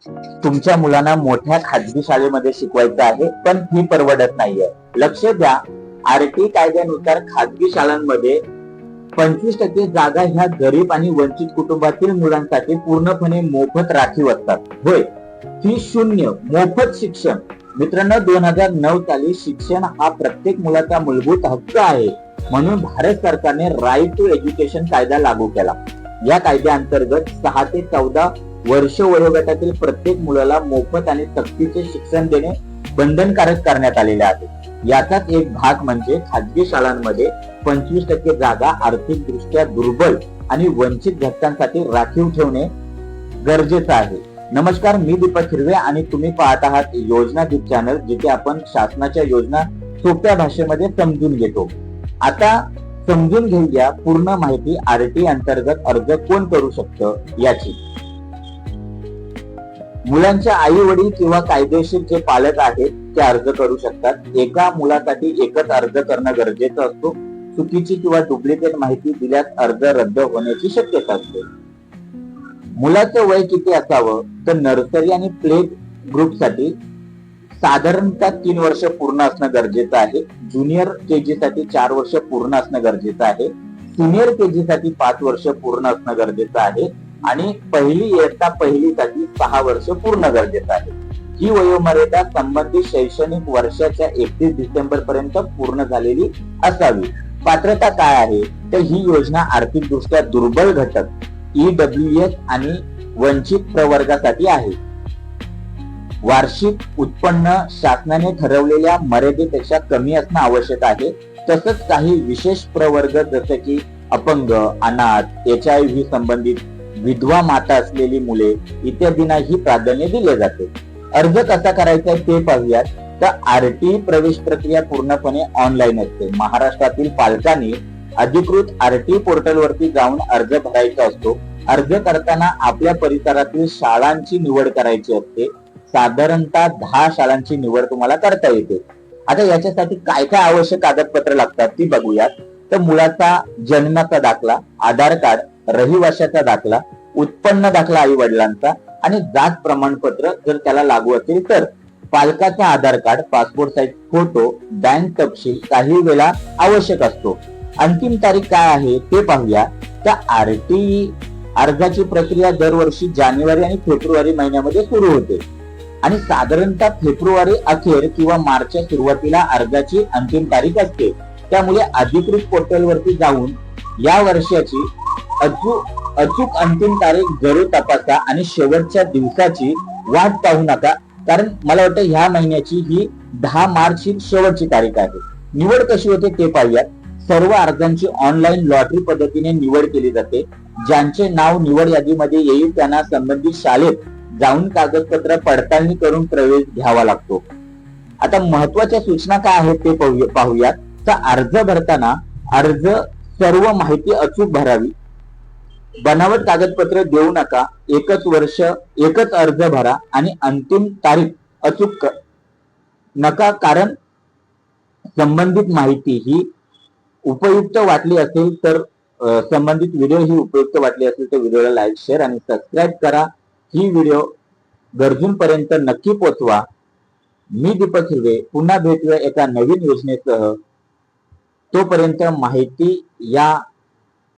तुमच्या मुलांना मोठ्या खाजगी शाळेमध्ये शिकवायचं आहे, पण फी परवडत नाहीये. लक्ष द्या, आरटी कायद्यानुसार खाजगी शाळांमध्ये 25% जागा ह्या गरीब आणि वंचित कुटुंबातील मुलांसाठी पूर्णपणे मोफत राखीव असतात. होय, फी शून्य, मोफत शिक्षण. मित्रांनो, 2009 साली शिक्षण हा प्रत्येक मुलाचा मूलभूत हक्क आहे, म्हणून भारत सरकारने राईट टू एज्युकेशन कायदा लागू केला. या कायद्याअंतर्गत 6 ते 14 वर्ष वयोगटातील प्रत्येक मुलाला मोफत आणि सक्तीचे शिक्षण देणे बंधनकारक करण्यात आलेले आहे. याचाच एक भाग म्हणजे खाजगी शाळांमध्ये 25% जागा आर्थिकदृष्ट्या दुर्बल आणि वंचित घटकांसाठी राखीव ठेवणे गरजेचं आहे. नमस्कार, मी दीपक हिरवे आणि तुम्ही पाहत आहात योजना दीप चॅनल, जिथे आपण शासनाच्या योजना सोप्या भाषेमध्ये समजून घेतो. आता समजून घेऊया पूर्ण माहिती आरटी अंतर्गत अर्ज कोण करू शकतं याची. मुलांच्या आई वडील किंवा कायदेशीर जे पालक आहेत ते अर्ज करू शकतात. एका मुलासाठी एकच अर्ज करणं गरजेचं असतो. चुकीची किंवा डुप्लिकेट माहिती दिल्यास अर्ज रद्द होण्याची शक्यता असते. मुलाचं वय किती असावं तर नर्सरी आणि प्ले ग्रुप साठी साधारणतः 3 वर्ष पूर्ण असणं गरजेचं आहे. ज्युनियर केजी साठी 4 वर्ष पूर्ण असणं गरजेचं आहे. सिनियर केजी साठी 5 वर्ष पूर्ण असणं गरजेचं आहे आणि पहिली इयत्ता पहिलीसाठी 6 वर्ष पूर्ण गरजेचं आहे. ही वयोमर्यादा संबंधित शैक्षणिक वर्षाच्या 31 डिसेंबर पर्यंत पूर्ण झालेली असावी. पात्रता काय आहे तर ही योजना आर्थिकदृष्ट्या दुर्बल घटक EWS आणि वंचित प्रवर्गासाठी आहे. वार्षिक उत्पन्न शासनाने ठरवलेल्या मर्यादेपेक्षा कमी असणं आवश्यक आहे. तसंच काही विशेष प्रवर्ग जसे की अपंग, अनाथ, HIV संबंधित, विधवा माता असलेली मुले इत्यादींनाही प्राधान्य दिले जाते. अर्ज कसा करायचा ते पाहूयात. तर आरटी प्रवेश प्रक्रिया पूर्णपणे ऑनलाईन असते. महाराष्ट्रातील पालकांनी अधिकृत आरटी पोर्टल वरती जाऊन अर्ज भरायचा असतो. अर्ज करताना आपल्या परिसरातील शाळांची निवड करायची असते. साधारणतः 10 शाळांची निवड तुम्हाला करता येते. आता याच्यासाठी काय काय आवश्यक कागदपत्र लागतात ती बघूयात. तर मुलाचा जन्माचा दाखला, आधार कार्ड, रहिवाशाचा दाखला, उत्पन्न दाखला आई वडिलांचा आणि जात प्रमाणपत्र जर त्याला लागू असेल तर, पालकाचा Aadhaar card, passport size photo, bank तपशील काही वेळा आवश्यक असतो. अंतिम तारीख काय आहे ते पाहूया. तर आरटी अर्जाची प्रक्रिया दरवर्षी जानेवारी आणि फेब्रुवारी महिन्यामध्ये सुरू होते आणि साधारणतः फेब्रुवारी अखेर किंवा मार्चच्या सुरुवातीला अर्जाची अंतिम तारीख असते. त्यामुळे अधिकृत पोर्टल वरती जाऊन या वर्षाची अचूक अंतिम तारीख जरूर तपासा आणि शेवटच्या दिवसाची वाट पाहू नका, कारण मला वाटतं ह्या महिन्याची ही 10 मार्च ही शेवटची तारीख आहे. निवड कशी होते ते पाहूयात. सर्व अर्जांची ऑनलाईन लॉटरी पद्धतीने निवड केली जाते. ज्यांचे नाव निवड यादीमध्ये येईल त्यांना संबंधित शाळेत जाऊन कागदपत्र पडताळणी करून प्रवेश घ्यावा लागतो. आता महत्वाच्या सूचना काय आहेत ते पाहूयात. तर अर्ज भरताना सर्व माहिती अचूक भरावी. बनावट कागदपत्र देऊ नका. एकच अर्ज भरा आणि अंतिम तारीख अचूक नका, कारण संबंधित माहिती ही उपयुक्त वाटली असेल तर संबंधित व्हिडिओ ही उपयुक्त वाटली असेल तर व्हिडिओला लाईक, शेअर आणि सबस्क्राईब करा. ही व्हिडिओ गरजूंपर्यंत नक्की पोहोचवा. मी दीपक हिरवे पुन्हा भेटूया एका नवीन योजनेसह. तोपर्यंत माहिती या